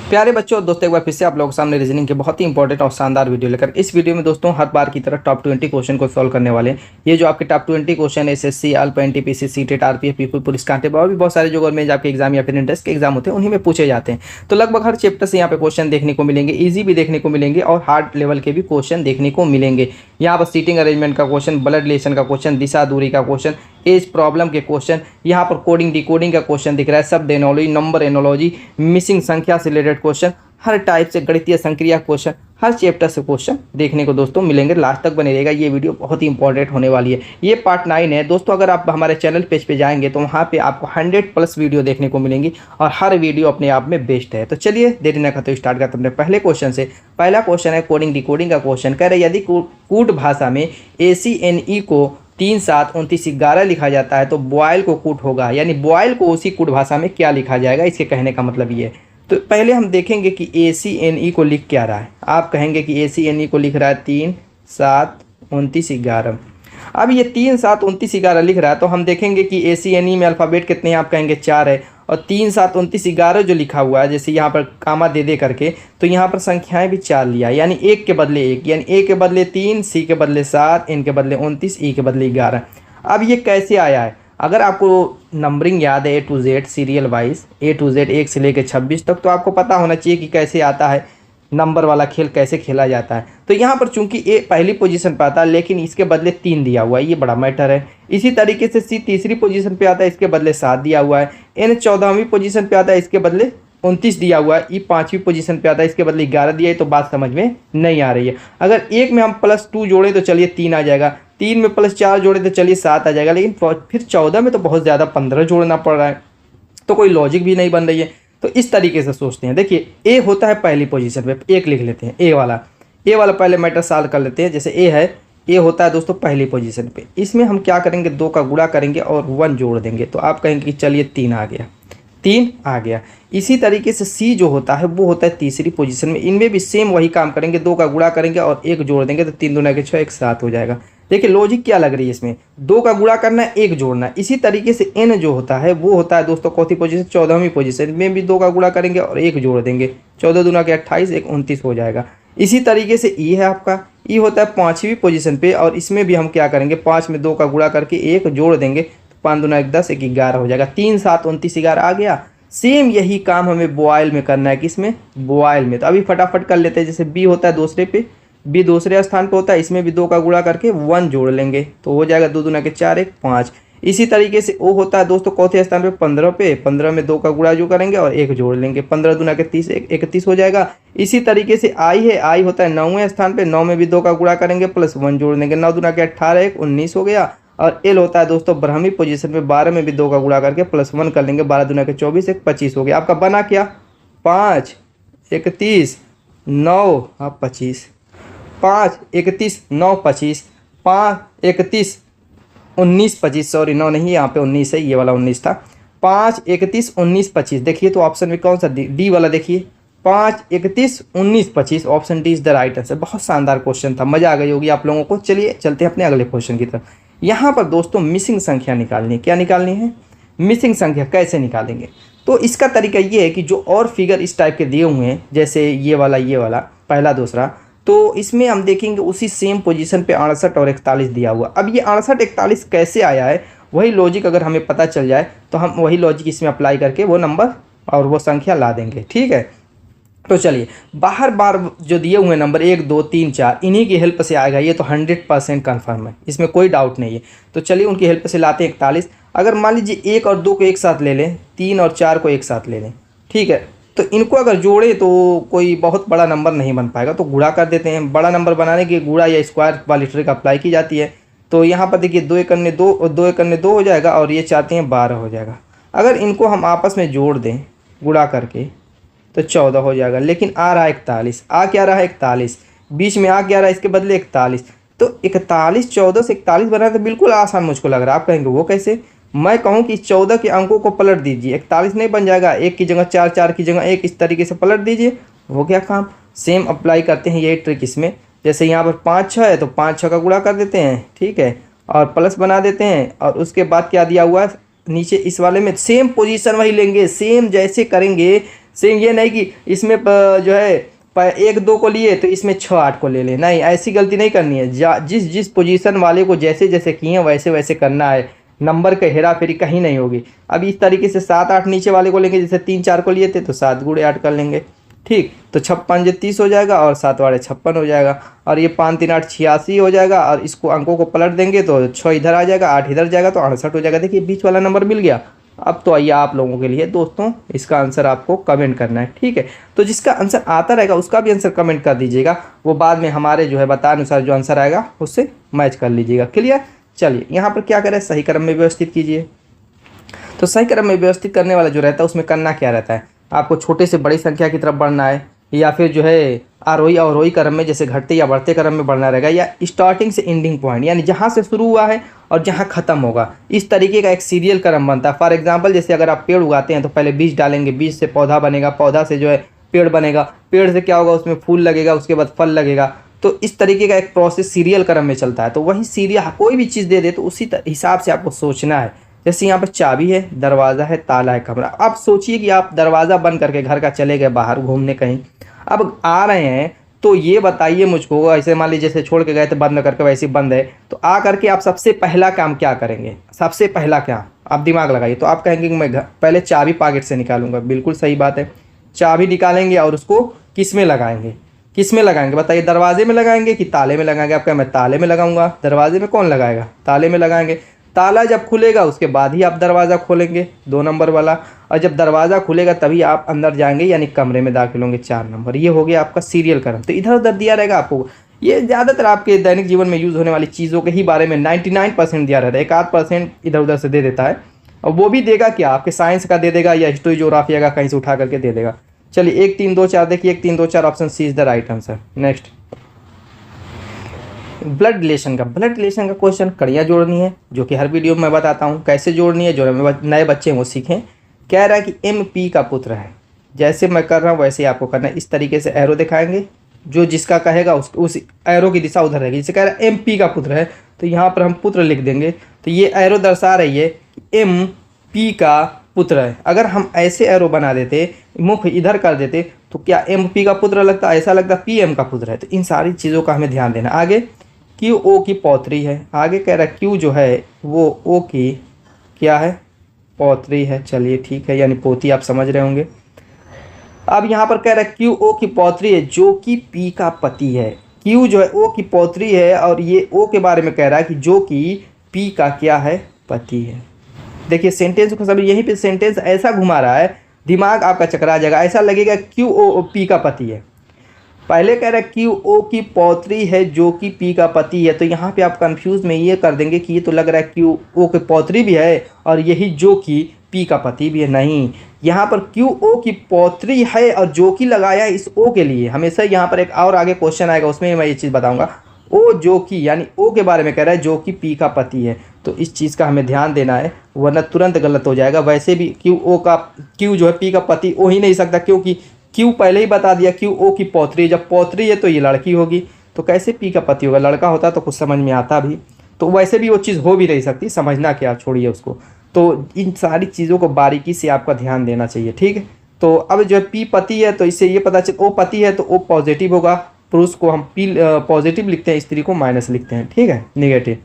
प्यारे बच्चों और दोस्तों, एक बार फिर से आप लोगों के सामने रीजनिंग के बहुत ही इंपॉर्टेंट और शानदार वीडियो लेकर इस वीडियो में दोस्तों हर बार की तरह टॉप 20 क्वेश्चन को सॉल्व करने वाले हैं। ये जो आपके टॉप 20 क्वेश्चन एसएससी, अल्प, NTPC, CTET, RPF, people, police constable और भी बहुत सारे जो गवर्नमेंट आपके एग्जाम या फिर इंट्रेंस के एग्जाम होते हैं उन्हीं में पूछे जाते हैं। तो लगभग हर चैप्टर से यहाँ पे क्वेश्चन देखने को मिलेंगे, ईजी भी देखने को मिलेंगे और हार्ड लेवल के भी क्वेश्चन देखने को मिलेंगे। यहाँ पर सीटिंग अरेंजमेंट का क्वेश्चन, ब्लड रिलेशन का क्वेश्चन, दिशा दूरी का क्वेश्चन, एज प्रॉब्लम के क्वेश्चन, यहाँ पर कोडिंग डिकोडिंग का क्वेश्चन दिख रहा है, शब्द एनोलॉजी, नंबर एनोलॉजी, मिसिंग संख्या से रिलेटेड क्वेश्चन, हर टाइप से गणितीय संक्रिया क्वेश्चन, हर चैप्टर से क्वेश्चन देखने को दोस्तों मिलेंगे। लास्ट तक बने रहेगा, ये वीडियो बहुत ही इंपॉर्टेंट होने वाली है। ये पार्ट 9 है दोस्तों। अगर आप हमारे चैनल पेज पे जाएंगे तो वहाँ पे आपको 100+ वीडियो देखने को मिलेंगी और हर वीडियो अपने आप में बेस्ट है। तो चलिए देरी न करते हुए स्टार्ट करते हैं अपने पहले क्वेश्चन से। पहला क्वेश्चन है कोडिंग डिकोडिंग का क्वेश्चन। कह रहे यदि कूट भाषा में ACNE को 3, 7, 29, 11 लिखा जाता है तो बॉयल को कूट होगा, यानी बॉयल को उसी कूट भाषा में क्या लिखा जाएगा, इसके कहने का मतलब ये है। तो पहले हम देखेंगे कि ACNE को लिख क्या रहा है। आप कहेंगे कि ACNE को लिख रहा है 3, 7, 29, 11। अब ये 3, 7, 29, 11 लिख रहा है तो हम देखेंगे कि ACNE में अल्फ़ाबेट कितने हैं, आप कहेंगे 4 है। और 3, 7, 29, 11 जो लिखा हुआ है, जैसे यहाँ पर कामा दे करके, तो यहाँ पर संख्याएं भी 4 लिया, यानी 1 के बदले 1, यानी A के बदले 3, C के बदले 7, N के बदले 29, E के बदले 11। अब ये कैसे आया है? अगर आपको नंबरिंग याद है A to Z serial wise, A to Z 1 से लेकर 26 तक, तो आपको पता होना चाहिए कि कैसे आता है, नंबर वाला खेल कैसे खेला जाता है। तो यहाँ पर चूंकि A पहली पोजीशन पर आता है लेकिन इसके बदले 3 दिया हुआ है, ये बड़ा मैटर है। इसी तरीके से C तीसरी पोजीशन पे आता है, इसके बदले 7 दिया हुआ है। N 14वीं पोजीशन पे आता है, इसके बदले 29 दिया हुआ है। E 5वीं पोजीशन पे आता है, इसके बदले 11 दिया है। तो बात समझ में नहीं आ रही है। अगर एक में हम +2 जोड़ें तो चलिए 3 आ जाएगा, 3 में +4 जोड़े तो चलिए 7 आ जाएगा, लेकिन फिर 14 में तो बहुत ज़्यादा 15 जोड़ना पड़ रहा है, तो कोई लॉजिक भी नहीं बन रही है। तो इस तरीके से सोचते हैं। देखिए A होता है पहली पोजीशन पे, 1 लिख लेते हैं, ए वाला पहले मैटर सॉल्व कर लेते हैं। जैसे A है, A होता है दोस्तों पहली पोजीशन पे, इसमें हम क्या करेंगे, 2 का गुणा करेंगे और 1 जोड़ देंगे। तो आप कहेंगे कि चलिए 3 आ गया, 3 आ गया। इसी तरीके से C जो होता है वो होता है तीसरी पोजीशन में, इनमें भी सेम वही काम करेंगे, 2 का गुणा करेंगे और 1 जोड़ देंगे, तो 3 दूना के 6, 1 7 हो जाएगा। देखिए लॉजिक क्या लग रही है इसमें, 2 का गुणा करना है, 1 जोड़ना है। इसी तरीके से N जो होता है वो होता है दोस्तों कौन सी पोजीशन, 14वीं पोजीशन में भी 2 का गुणा करेंगे और 1 जोड़ देंगे, 14 दूना के 28, 1 29 हो जाएगा। इसी तरीके से E है आपका, E होता है 5वीं पोजीशन पे और इसमें भी हम क्या करेंगे, 5 में 2 का गुणा करके 1 जोड़ देंगे, तो 5 दूना 1 10, 1 11 हो जाएगा। 3, 7, 29, 11 आ गया। सेम यही काम हमें बॉयल में करना है, किसमें, बॉयल में। तो अभी फटाफट कर लेते हैं। जैसे B होता है दूसरे पे, B दूसरे स्थान पे होता है, इसमें भी 2 का गुणा करके 1 जोड़ लेंगे, तो हो जाएगा 2 दूना के 4, 1 5। इसी तरीके से O होता है दोस्तों चौथे स्थान पे, 15 पे, 15 में 2 का गुणा जो करेंगे और 1 जोड़ लेंगे, 15 दूना के 30, 31 हो जाएगा। इसी तरीके से I है, I होता है 9वें स्थान पे, 9 में भी 2 का गुणा करेंगे प्लस 1 जोड़ देंगे, 9 दूना के 18, 1 19 हो गया। और L होता है दोस्तों 12वीं पोजीशन पे, 12 में भी 2 का गुणा करके प्लस 1 कर लेंगे, 12 दूना के 24, 1 25 हो गया। आपका बना क्या, 5 31 9 25, 5 31 9 25, 5 31 19 25, सॉरी 9 नहीं, यहाँ पे 19 है, ये वाला 19 था। 5 31 19 25, देखिए तो ऑप्शन में कौन सा, डी वाला देखिए, 5 31 19 25, option D is the right answer. बहुत शानदार क्वेश्चन था, मजा आ गई होगी आप लोगों को। चलिए चलते हैं अपने अगले क्वेश्चन की तरफ। यहाँ पर दोस्तों मिसिंग संख्या निकालनी है। क्या निकालनी है, मिसिंग संख्या। कैसे निकालेंगे, तो इसका तरीका ये है कि जो और फिगर इस टाइप के दिए हुए हैं, जैसे ये वाला पहला दूसरा, तो इसमें हम देखेंगे उसी सेम पोजीशन पे 68 और 41 दिया हुआ। अब ये 68 41 कैसे आया है, वही लॉजिक अगर हमें पता चल जाए तो हम वही लॉजिक इसमें अप्लाई करके वो नंबर और वो संख्या ला देंगे, ठीक है। तो चलिए बाहर बार जो दिए हुए नंबर 1 2 3 4, इन्हीं की हेल्प से आएगा, ये तो 100% कन्फर्म है, इसमें कोई डाउट नहीं है। तो चलिए उनकी हेल्प से लाते हैं 41। अगर मान लीजिए 1 और 2 को एक साथ ले लें, 3 और 4 को एक साथ ले लें, ठीक है, तो इनको अगर जोड़े तो कोई बहुत बड़ा नंबर नहीं बन पाएगा, तो गुणा कर देते हैं। बड़ा नंबर बनाने के गुणा या स्क्वायर वाली ट्रिक अप्लाई की जाती है। तो यहाँ पर देखिए 2 एकन्ने 2 और 2 एकन्ने 2 हो जाएगा और ये चाहते हैं 12 हो जाएगा। अगर इनको हम आपस में जोड़ दें गुणा करके तो 14 हो जाएगा, लेकिन आ रहा है 41, आ क्या रहा है 41, बीच में आ क्या रहा है, इसके बदले 41। तो 41 14 से 41 बना तो बिल्कुल आसान मुझको लग रहा है। आप कहेंगे वो कैसे, मैं कहूँ कि 14 के अंकों को पलट दीजिए, 41 नहीं बन जाएगा, 1 की जगह 4, 4 की जगह 1, इस तरीके से पलट दीजिए, हो गया काम। सेम अप्लाई करते हैं यही ट्रिक इसमें। जैसे यहाँ पर 5 6 है तो 5 6 का गुणा कर देते हैं, ठीक है, और प्लस बना देते हैं। और उसके बाद क्या दिया हुआ है नीचे इस वाले में, सेम पोजीशन वही लेंगे, सेम जैसे करेंगे सेम ये नहीं कि इसमें जो है 1 2 को लिए तो इसमें 6 8 को ले लें, नहीं ऐसी गलती नहीं करनी है। जिस जिस पोजीशन वाले को जैसे जैसे किए वैसे वैसे करना है, नंबर का हेरा फेरी कहीं नहीं होगी। अब इस तरीके से 7 8 नीचे वाले को लेंगे, जैसे 3 4 को लिए थे तो 7 × 8 कर लेंगे, ठीक। तो 56 30 हो जाएगा और 7 वाले 56 हो जाएगा, और ये 5 3 8 86 हो जाएगा, और इसको अंकों को पलट देंगे तो 6 इधर आ जाएगा, 8 इधर जाएगा तो 68 हो जाएगा। देखिए बीच वाला नंबर मिल गया। अब तो आइए आप लोगों के लिए दोस्तों इसका आंसर आपको कमेंट करना है, ठीक है। तो जिसका आंसर आता रहेगा उसका भी आंसर कमेंट कर दीजिएगा, वो बाद में हमारे जो है बताए अनुसार जो आंसर आएगा उससे मैच कर लीजिएगा। क्लियर। चलिए यहाँ पर क्या करें, सही क्रम में व्यवस्थित कीजिए। तो सही क्रम में व्यवस्थित करने वाला जो रहता है उसमें करना क्या रहता है, आपको छोटे से बड़ी संख्या की तरफ बढ़ना है, या फिर जो है आरोही अवरोही क्रम में जैसे घटते या बढ़ते क्रम में बढ़ना रहेगा, या स्टार्टिंग से एंडिंग पॉइंट यानी जहाँ से शुरू हुआ है और जहाँ ख़त्म होगा, इस तरीके का एक सीरियल क्रम बनता है। फॉर एग्जांपल जैसे अगर आप पेड़ उगाते हैं तो पहले बीज डालेंगे, बीज से पौधा बनेगा, पौधा से जो है पेड़ बनेगा, पेड़ से क्या होगा उसमें फूल लगेगा, उसके बाद फल लगेगा। तो इस तरीके का एक प्रोसेस सीरियल क्रम में चलता है। तो वही सीरियल कोई भी चीज़ दे दे तो उसी हिसाब से आपको सोचना है। जैसे यहाँ पर चाबी है, दरवाज़ा है, ताला है, कमरा। आप सोचिए कि आप दरवाज़ा बंद करके घर का चले गए बाहर घूमने कहीं, अब आ रहे हैं तो ये बताइए मुझको, ऐसे मान लीजिए जैसे छोड़ के गए थे बंद करके, वैसे ही बंद है, तो आ करके आप सबसे पहला काम क्या करेंगे? सबसे पहला क्या, आप दिमाग लगाइए। तो आप कहेंगे कि मैं पहले चाबी पॉकेट से निकालूंगा, बिल्कुल सही बात है। चाबी निकालेंगे और उसको किस में लगाएंगे? किस में लगाएंगे बताइए? दरवाजे में लगाएंगे कि ताले में लगाएंगे? आप कहें मैं ताले में लगाऊंगा। दरवाजे में कौन लगाएगा? ताले में लगाएंगे। ताला जब खुलेगा उसके बाद ही आप दरवाज़ा खोलेंगे, 2 नंबर वाला, और जब दरवाज़ा खुलेगा तभी आप अंदर जाएंगे यानी कमरे में दाखिल होंगे, 4 नंबर। ये हो गया आपका सीरियल क्रम। तो इधर उधर दिया रहेगा आपको, ये ज़्यादातर आपके दैनिक जीवन में यूज़ होने वाली चीज़ों के ही बारे में 99% दिया रहता है, 1-8% इधर उधर से दे देता है, और वो भी देगा क्या, आपके साइंस का दे देगा या हिस्ट्री जोग्राफिया का कहीं से उठा करके दे देगा। चलिए 1 3 2 4 देखिए, 1 3 2 4 option C is the right answer. Next, blood relation का क्वेश्चन, कड़ियाँ जोड़नी है, जो कि हर वीडियो में मैं बताता हूँ कैसे जोड़नी है, जो नए बच्चे हैं वो सीखें। कह रहा है कि MP का पुत्र है, जैसे मैं कर रहा हूँ वैसे ही आपको करना है। इस तरीके से एरो दिखाएंगे, जो जिसका कहेगा उस एरो की दिशा उधर रहेगी। जैसे कह रहा है MP का पुत्र है, तो यहाँ पर हम पुत्र लिख देंगे, तो ये एरो दर्शा रही है कि MP का पुत्र है। अगर हम ऐसे एरो बना देते, मुख इधर कर देते, तो क्या MP का पुत्र लगता, ऐसा लगता PM का पुत्र है। तो इन सारी चीज़ों का हमें ध्यान देना। आगे QO की पौत्री है, आगे कह रहा है Q जो है वो O की क्या है, पौत्री है। चलिए ठीक है, यानी पोती, आप समझ रहे होंगे। अब यहाँ पर कह रहा है QO की पौत्री है जो कि P का पति है। Q जो है O की पौत्री है, और ये O के बारे में कह रहा है कि जो कि P का क्या है, पति है। देखिए सेंटेंस को सभी यहीं पे सेंटेंस ऐसा घुमा रहा है, दिमाग आपका चकरा जाएगा, ऐसा लगेगा QO P का पति है। पहले कह रहा है QO की पौत्री है जो कि P का पति है, तो यहाँ पे आप कंफ्यूज में ये कर देंगे कि ये तो लग रहा है QO की पौत्री भी है और यही जो कि P का पति भी है। नहीं, यहाँ पर QO की पौत्री है और जो कि लगाया है इस O के लिए। हमेशा यहाँ पर एक और आगे क्वेश्चन आएगा, उसमें मैं ये चीज़ बताऊँगा। O जो कि यानी O के बारे में कह रहा है जो कि P का पति है, तो इस चीज़ का हमें ध्यान देना है, वरना तुरंत गलत हो जाएगा। वैसे भी Q जो है P का पति हो ही नहीं सकता, क्योंकि Q पहले ही बता दिया QO की पौत्री, जब पौत्री है तो ये लड़की होगी, तो कैसे P का पति होगा? लड़का होता तो कुछ समझ में आता भी, तो वैसे भी वो चीज़ हो भी नहीं सकती, समझना क्या, छोड़िए उसको। तो इन सारी चीज़ों को बारीकी से आपका ध्यान देना चाहिए, ठीक है। तो अब जो है P पति है, तो इससे ये पता चल O पति है तो O पॉजिटिव होगा, पुरुष को हम P पॉजिटिव लिखते हैं, स्त्री को माइनस लिखते हैं, ठीक है, निगेटिव।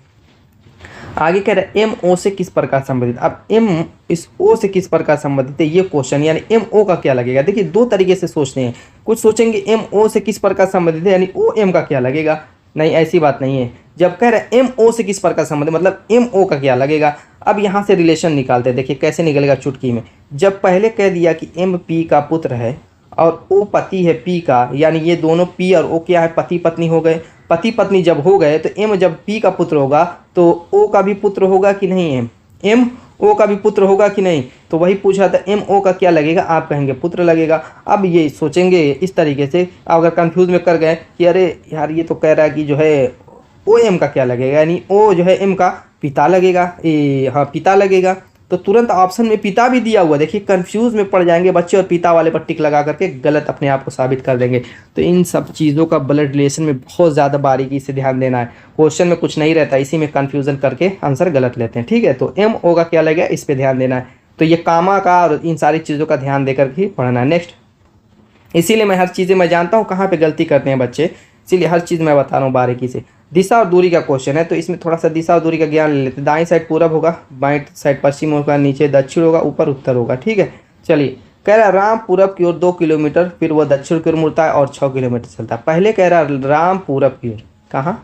आगे कह रहे हैं MO से किस प्रकार संबंधित। अब M इस O से किस प्रकार संबंधित है, ये क्वेश्चन, यानी MO का क्या लगेगा। देखिए 2 तरीके से सोचते हैं, कुछ सोचेंगे MO से किस प्रकार संबंधित है यानी OM का क्या लगेगा। नहीं, ऐसी बात नहीं है। जब कह रहे हैं MO से किस प्रकार संबंधित, मतलब MO का क्या लगेगा। अब यहाँ से रिलेशन निकालते हैं, देखिए कैसे निकलेगा चुटकी में। जब पहले कह दिया कि MP का पुत्र है और O पति है P का, यानी ये दोनों P और O क्या है, पति पत्नी हो गए। पति पत्नी जब हो गए तो M जब P का पुत्र होगा तो O का भी पुत्र होगा कि नहीं है, M O का भी पुत्र होगा कि नहीं। तो वही पूछा था MO का क्या लगेगा, आप कहेंगे पुत्र लगेगा। अब ये सोचेंगे इस तरीके से, अगर कंफ्यूज में कर गए कि अरे यार ये तो कह रहा है कि जो है OM का क्या लगेगा, यानी O जो है M का पिता लगेगा, हाँ पिता लगेगा, तो तुरंत ऑप्शन में पिता भी दिया हुआ। देखिए कंफ्यूज में पड़ जाएंगे बच्चे और पिता वाले पर टिक लगा करके गलत अपने आप को साबित कर देंगे। तो इन सब चीज़ों का ब्लड रिलेशन में बहुत ज़्यादा बारीकी से ध्यान देना है। क्वेश्चन में कुछ नहीं रहता, इसी में कन्फ्यूज़न करके आंसर गलत लेते हैं, ठीक है। तो MO का क्या लगेगा, इस पर ध्यान देना है। तो ये कामा का और इन सारी चीज़ों का ध्यान देकर ही पढ़ना है। नेक्स्ट, इसीलिए मैं हर चीज़ें मैं जानता हूँ कहाँ पे गलती करते हैं बच्चे, इसीलिए हर चीज़ मैं बता रहा हूँ बारीकी से। दिशा और दूरी का क्वेश्चन है, तो इसमें थोड़ा सा दिशा और दूरी का ज्ञान ले लेते हैं। दाईं साइड पूरब होगा, बाईं साइड पश्चिम होगा, नीचे दक्षिण होगा, ऊपर उत्तर होगा। ठीक है, चलिए। कह रहा राम पूरब की ओर 2 किलोमीटर, फिर वह दक्षिण की ओर मुड़ता है और 6 किलोमीटर चलता है। पहले कह रहा राम पूरब की ओर, कहाँ,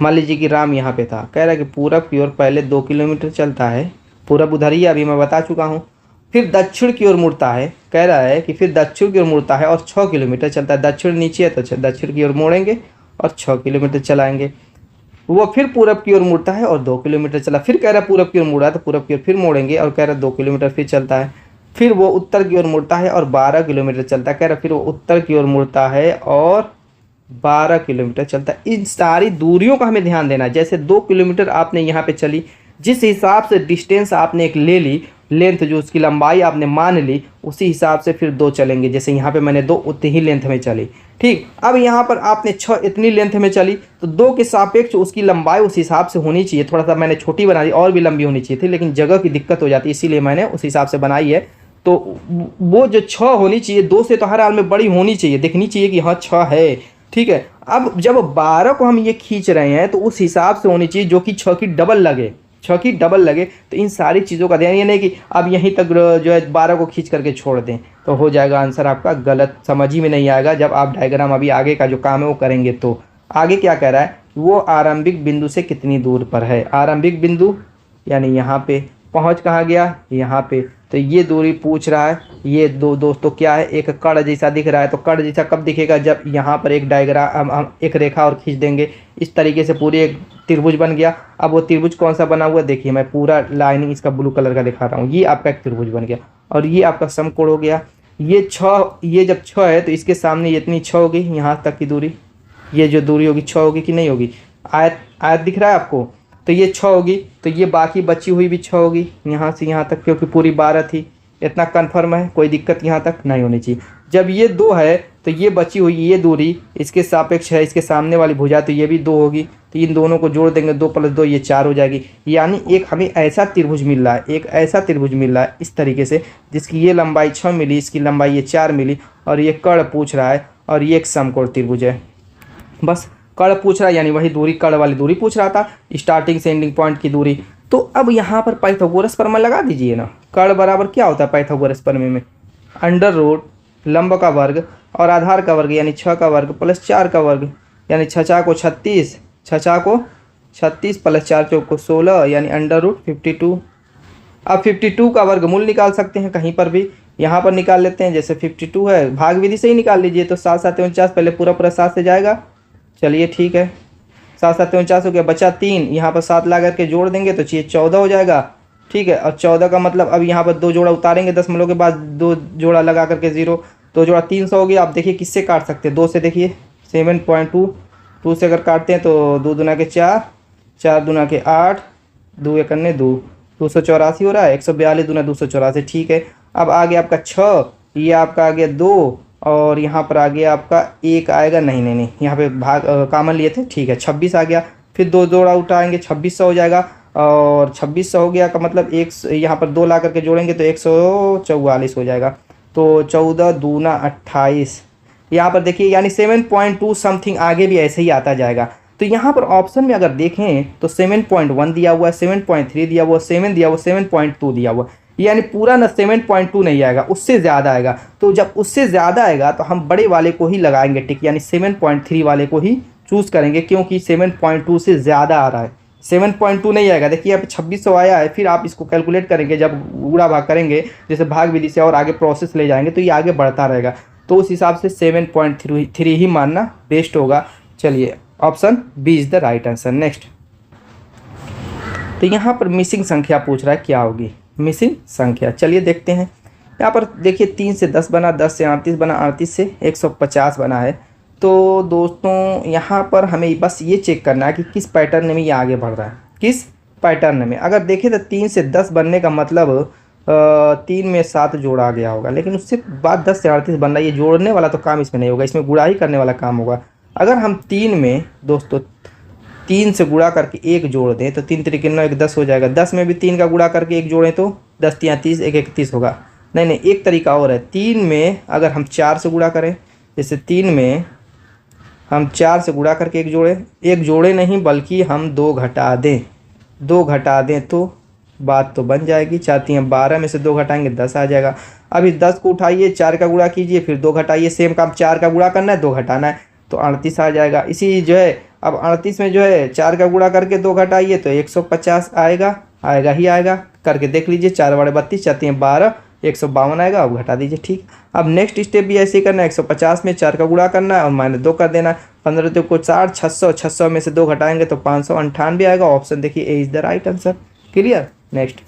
मान लीजिए कि राम यहाँ पे था, कह रहा है कि पूरब की ओर पहले 2 किलोमीटर चलता है, पूरब उधर ही है, अभी मैं बता चुका हूँ। फिर दक्षिण की ओर मुड़ता है, कह रहा है कि फिर दक्षिण की ओर मुड़ता है और 6 किलोमीटर चलता है। दक्षिण नीचे है तो दक्षिण की ओर मोड़ेंगे और 6 किलोमीटर चलाएंगे। वो फिर पूरब की ओर मुड़ता है और 2 किलोमीटर चला। फिर कह रहा है पूरब की ओर मुड़ा है तो पूरब की ओर फिर मोड़ेंगे और कह रहा है 2 किलोमीटर फिर चलता है। फिर वो उत्तर की ओर मुड़ता है और 12 किलोमीटर चलता है। कह रहा है फिर वो उत्तर की ओर मुड़ता है और 12 किलोमीटर चलता है। इन सारी दूरियों का हमें ध्यान देना है। जैसे 2 किलोमीटर आपने यहाँ पे चली, जिस हिसाब से डिस्टेंस आपने एक ले ली, लेंथ जो उसकी लंबाई आपने मान ली, उसी हिसाब से फिर 2 चलेंगे। जैसे यहाँ पे मैंने 2 उतनी ही लेंथ में चली। ठीक, अब यहाँ पर आपने 6 इतनी लेंथ में चली तो 2 के सापेक्ष उसकी लंबाई उस हिसाब से होनी चाहिए। थोड़ा सा मैंने छोटी बना दी, और भी लंबी होनी चाहिए थी, लेकिन जगह की दिक्कत हो जाती है, इसीलिए मैंने उस हिसाब से बनाई है। तो वो जो 6 होनी चाहिए, 2 से तो हर हाल में बड़ी होनी चाहिए, दिखनी चाहिए कि हाँ 6 है। ठीक है, अब जब 12 को हम ये खींच रहे हैं तो उस हिसाब से होनी चाहिए जो कि 6 की डबल लगे, 6 की डबल लगे। तो इन सारी चीज़ों का ध्यान, ये नहीं कि अब यहीं तक जो है 12 को खींच करके छोड़ दें तो हो जाएगा आंसर आपका गलत, समझ ही में नहीं आएगा। जब आप डायग्राम अभी आगे का जो काम है वो करेंगे तो आगे क्या कह रहा है, वो आरंभिक बिंदु से कितनी दूर पर है। आरंभिक बिंदु यानी यहाँ पे, पहुँच कहाँ गया, यहाँ पे, तो ये दूरी पूछ रहा है। ये दो दोस्तों क्या है, एक कड़ जैसा दिख रहा है। तो कड़ जैसा कब दिखेगा, जब यहाँ पर एक डायग्राम हम एक रेखा और खींच देंगे, इस तरीके से पूरी एक त्रिभुज बन गया। अब वो त्रिभुज कौन सा बना हुआ है, देखिए मैं पूरा लाइनिंग इसका ब्लू कलर का दिखा रहा हूँ। ये आपका एक त्रिभुज बन गया और ये आपका समकोण हो गया। ये 6, ये जब 6 है तो इसके सामने इतनी 6 होगी, यहाँ तक की दूरी, ये जो दूरी होगी 6 होगी कि नहीं होगी। आयत आयत दिख रहा है आपको, तो ये 6 होगी, तो ये बाकी बची हुई भी 6 होगी यहाँ से यहाँ तक, क्योंकि पूरी 12 थी। इतना कन्फर्म है, कोई दिक्कत यहाँ तक नहीं होनी चाहिए। जब ये 2 है तो ये बची हुई ये दूरी इसके सापेक्ष है, इसके सामने वाली भुजा, तो ये भी 2 होगी। तो इन दोनों को जोड़ देंगे, 2 + 2 ये 4 हो जाएगी। यानी एक हमें ऐसा त्रिभुज मिल रहा है, एक ऐसा त्रिभुज मिल रहा है इस तरीके से, जिसकी ये लंबाई 6 मिली, इसकी लंबाई ये 4 मिली, और ये कड़ पूछ रहा है, और ये एक समकोण त्रिभुज है। बस कड़ पूछ रहा है, यानी वही दूरी, कड़ वाली दूरी पूछ रहा था, स्टार्टिंग से एंडिंग पॉइंट की दूरी। तो अब यहाँ पर पाइथागोरस प्रमेय लगा दीजिए ना। कड़ बराबर क्या होता है पाइथागोरस प्रमेय में, √, लंब का वर्ग और आधार का वर्ग यानी 6 का वर्ग + 4 का वर्ग, यानी 6 को 36, 6 को 36 + 4 चौक को 16, यानी √52। अब 52 का वर्गमूल निकाल सकते हैं कहीं पर भी, यहाँ पर निकाल लेते हैं। जैसे 52 है, भाग विधि से ही निकाल लीजिए। तो 7 × 7 = 49, पहले पूरा 7 से जाएगा। चलिए ठीक है, 7 × 7 = 49 हो गया, बचा 3, यहाँ पर 7 ला करके जोड़ देंगे तो ये 14 हो जाएगा। ठीक है, और 14 का मतलब अब यहाँ पर 2 जोड़ा उतारेंगे, दशमलव के बाद 2 जोड़ा लगा करके 0, 2 जोड़ा 300 हो गया। आप देखिए किससे काट सकते हैं, 2 से, देखिए 7.2, 2 से अगर काटते हैं तो 2 दूना के 4, 4 दूना के 8, 2 एकन्ने 2, 284 हो रहा है, 142 दूना 284। ठीक है, अब आ गया आपका 6, ये आपका आ गया 2, और यहाँ पर आ गया आपका 1 आएगा, नहीं, यहाँ पे भाग कॉमन लिए थे। ठीक है, 26 आ गया। फिर 2 जोड़ा उठाएंगे, 2600 हो जाएगा, और 2600 हो गया का मतलब एक यहाँ पर 2 ला करके जोड़ेंगे तो 144 हो जाएगा। तो 14 दूना 28, यहाँ पर देखिए, यानी 7.2 समथिंग आगे भी ऐसे ही आता जाएगा। तो यहाँ पर ऑप्शन में अगर देखें तो 7.1 दिया हुआ है, 7.3 दिया हुआ, 7 दिया हुआ, 7.2 दिया हुआ, यानी पूरा ना 7.2 नहीं आएगा, उससे ज़्यादा आएगा। तो जब उससे ज़्यादा आएगा तो हम बड़े वाले को ही लगाएंगे टिक, यानी 7.3 वाले को ही चूज़ करेंगे, क्योंकि 7.2 से ज़्यादा आ रहा है। 7.2 नहीं आएगा। देखिए यहाँ पे 2600 आया है, फिर आप इसको कैलकुलेट करेंगे, जब गुणा भाग करेंगे, जैसे भाग विधि से और आगे प्रोसेस ले जाएंगे तो ये आगे बढ़ता रहेगा। तो उस हिसाब से 7.3 ही मानना बेस्ट होगा। चलिए, option B is the right answer. Next, तो यहाँ पर मिसिंग संख्या पूछ रहा है, क्या होगी मिसिंग संख्या। चलिए देखते हैं। यहाँ पर देखिए 3 से 10 बना, 10 से 38 बना, 38 से 150 बना है। तो दोस्तों यहाँ पर हमें बस ये चेक करना है कि किस पैटर्न में ये आगे बढ़ रहा है, किस पैटर्न में। अगर देखें तो 3 से 10 बनने का मतलब 3 में 7 जोड़ा गया होगा, लेकिन उससे बाद 10 से 38 बन रहा है। ये जोड़ने वाला तो काम इसमें नहीं होगा, इसमें गुणा ही करने वाला काम होगा। अगर हम 3 में दोस्तों 3 से गुणा करके 1 जोड़ दें तो 3 × 3 = 9, 1 10 हो जाएगा। 10 में भी 3 का गुणा करके 1 जोड़ें तो 10 × 3 = 1 31 होगा। नहीं नहीं, एक तरीका और है। 3 में अगर हम 4 से गुणा करें, जैसे 3 में हम 4 से गुणा करके एक जोड़े नहीं बल्कि हम 2 घटा दें, 2 घटा दें तो बात तो बन जाएगी। 4 3 12 में से 2 घटाएंगे 10 आ जाएगा। अब इस 10 को उठाइए, 4 का गुणा कीजिए, फिर 2 घटाइए, सेम काम, 4 का गुणा करना है 2 घटाना है, तो 38 आ जाएगा। इसी जो है अब 38 में जो है 4 का गुणा करके 2 घटाइए तो 150 आएगा, आएगा ही आएगा। करके देख लीजिए, 4 बड़े 32, 4 3 12, 152 आएगा। अब घटा दीजिए, ठीक। अब नेक्स्ट स्टेप भी ऐसे ही करना है, 150 में 4 का गुणा करना है और -2 कर देना है। 15 2 को 4, 600, 600 में से 2 घटाएंगे तो 598 आएगा। ऑप्शन देखिए A is the right answer. Clear. Next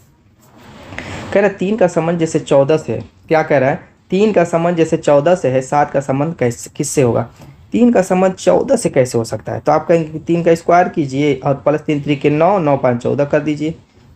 कह रहा है 3 का संबंध जैसे 14 से, क्या कह रहा है, 3 का संबंध जैसे 14 से है, 7 का संबंध कैसे किससे होगा। 3 का संबंध 14 से कैसे हो सकता है, तो आप कहेंगे 3 का स्क्वायर कीजिए और प्लस 3 3 के 9, 9 5 14 कर दीजिए।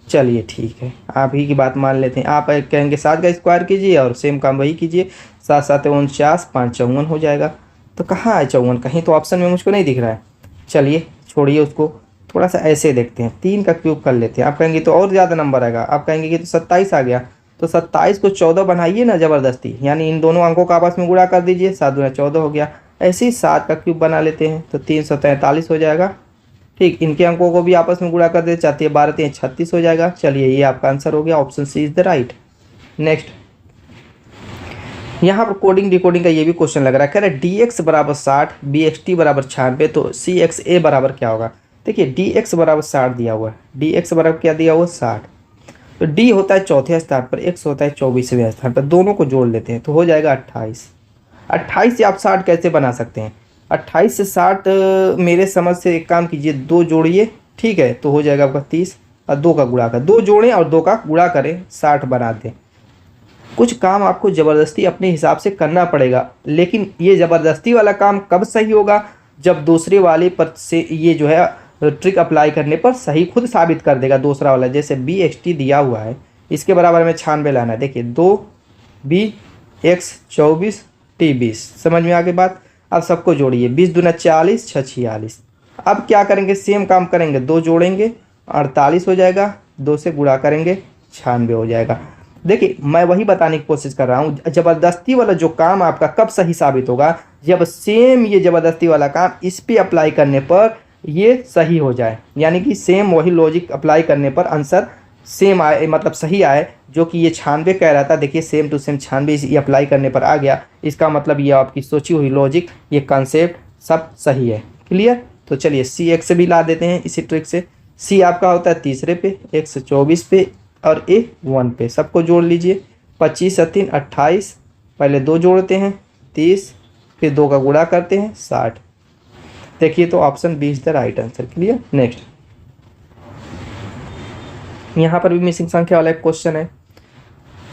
चलिए ठीक है, आप ही की बात मान लेते हैं। आप कहेंगे 7 का स्क्वायर कीजिए और सेम काम वही कीजिए, 7 7 49, 5 54 हो जाएगा। तो कहाँ है 54, कहीं तो ऑप्शन में मुझको नहीं दिख रहा है। चलिए छोड़िए उसको, थोड़ा सा ऐसे देखते हैं, 3 का क्यूब कर लेते हैं। आप कहेंगे तो और ज़्यादा नंबर आएगा, आप कहेंगे कि तो 27 आ गया, तो 27 को 14 बनाइए ना ज़बरदस्ती, यानी इन दोनों अंकों का आपस में गुणा कर दीजिए, 7 दूना 14 हो गया। ऐसे ही 7 का क्यूब बना लेते हैं तो 343 हो जाएगा। ठीक, इनके अंकों को भी आपस में गुणा कर दे, चाहती है 12 3 36 हो जाएगा। चलिए ये आपका आंसर हो गया, option C is the right. Next यहाँ पर कोडिंग डिकोडिंग का ये भी क्वेश्चन लग रहा है। कह रहा है डी एक्स बराबर 60, बी एक्स टी बराबर 96, तो सी एक्स ए बराबर क्या होगा। देखिए डी एक्स बराबर 60 दिया हुआ है, डी एक्स बराबर क्या दिया हुआ है 60, तो डी होता है चौथे स्थान पर, एक्स होता है 24वें स्थान पर, दोनों को जोड़ लेते हैं तो हो जाएगा 28। 28 से आप 60 कैसे बना सकते हैं, 28 से 60 मेरे समझ से एक काम कीजिए, 2 जोड़िए, ठीक है, तो हो जाएगा आपका 30 और 2 का गुणा कर, 2 जोड़ें और 2 का गुणा करें, 60 बना दें। कुछ काम आपको ज़बरदस्ती अपने हिसाब से करना पड़ेगा, लेकिन ये ज़बरदस्ती वाला काम कब सही होगा, जब दूसरे वाले पर से ये जो है ट्रिक अप्लाई करने पर सही खुद साबित कर देगा दूसरा वाला। जैसे बी एक्स टी दिया हुआ है, इसके बराबर में 96 लाना है। देखिए 2 बी एक्स 24 टी 20, समझ में आ गई बात। अब सबको जोड़िए, 20 दूना 40, 6 46। अब क्या करेंगे, सेम काम करेंगे, 2 जोड़ेंगे 48 हो जाएगा, 2 से गुणा करेंगे 96 हो जाएगा। देखिए मैं वही बताने की कोशिश कर रहा हूँ, ज़बरदस्ती वाला जो काम आपका कब सही साबित होगा, जब सेम ये ज़बरदस्ती वाला काम इस पे अप्लाई करने पर ये सही हो जाए, यानी कि सेम वही लॉजिक अप्लाई करने पर आंसर सेम आए, मतलब सही आए। जो कि ये 96 कह रहा था, देखिए सेम टू सेम 96 ये अप्लाई करने पर आ गया। इसका मतलब ये आपकी सोची हुई लॉजिक, ये कॉन्सेप्ट सब सही है। क्लियर। तो चलिए सी एक्स भी ला देते हैं इसी ट्रिक से। सी आपका होता है तीसरे पे, एक्स 24 पे और ए 1 पे, सबको जोड़ लीजिए। 25 और 3 28, पहले 2 जोड़ते हैं 30, फिर 2 का गुणा करते हैं 60। देखिए तो option B is the right answer. Clear. Next यहाँ पर भी मिसिंग संख्या वाला एक क्वेश्चन है,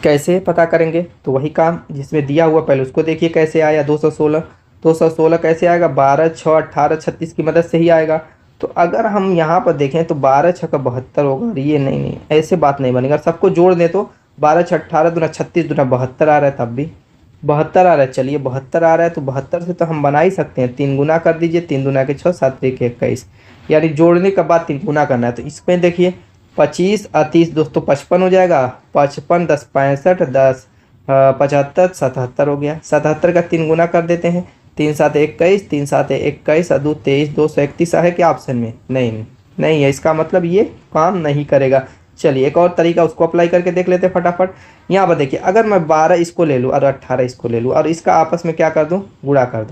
कैसे पता करेंगे, तो वही काम जिसमें दिया हुआ पहले उसको देखिए कैसे आया। 216 कैसे आएगा, 12 6 18 36 की मदद से ही आएगा। तो अगर हम यहाँ पर देखें तो 12 6 का 72 होगा, और ये नहीं ऐसे बात नहीं बनेगा। सबको जोड़ दें तो 12 6 18 दूना 36 दूना 72 आ रहा है, तब भी 72 आ रहा है। चलिए 72 आ रहा है तो 72 से तो हम बना ही सकते हैं, 3 गुना कर दीजिए, 3 दूना के 6 7 1 21, यानी जोड़ने के बाद 3 गुना करना है। तो इसमें देखिए 25 और 30 दोस्तों 55 हो जाएगा, 55 10 65 10 75 77 हो गया। 77 का 3 गुना कर देते हैं, 3 7 21, 3 7 21 और 2 23, 231 है क्या ऑप्शन में, नहीं है। इसका मतलब ये काम नहीं करेगा। चलिए एक और तरीका उसको अप्लाई करके देख लेते हैं फटाफट। यहाँ पर देखिए अगर मैं 12 इसको ले लूँ और 18 इसको ले लूँ और इसका आपस में क्या कर दूँ, गुणा कर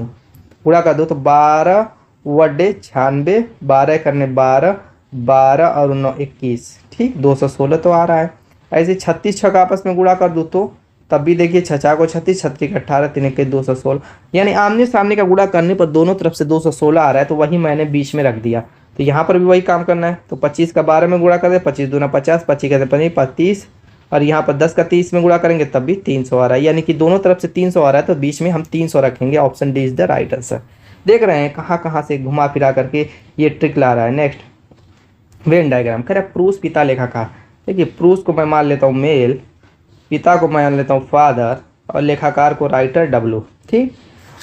दूँ तो 12 वड्डे 96, 12 करने 12, 12 और 9 21, ठीक 216 तो आ रहा है। ऐसे 36 छः का आपस में गुणा कर दूँ तो तब भी देखिए 6 को 36, 36 का 18, 3 के 216, यानी आमने सामने का गुणा करने पर दोनों तरफ से 216 आ रहा है, तो वही मैंने बीच में रख दिया। तो यहाँ पर भी वही काम करना है। तो 25 का 12 में गुणा कर दे, 25 दूना 50, 25 का 25, और यहाँ पर 10 का 30 में गुणा करेंगे तब भी 300 आ रहा है, यानी कि दोनों तरफ से 300 आ रहा है, तो बीच में हम 300 रखेंगे। Option D is the right answer. देख रहे हैं कहाँ से घुमा फिरा करके ये ट्रिक ला रहा है। नेक्स्ट वेन डायग्राम कह रहा है प्रूस पिता लेखाकार। देखिए प्रूस को मैं मान लेता हूँ मेल, पिता को मान लेता हूँ फादर, और लेखाकार को राइटर डब्लू, ठीक।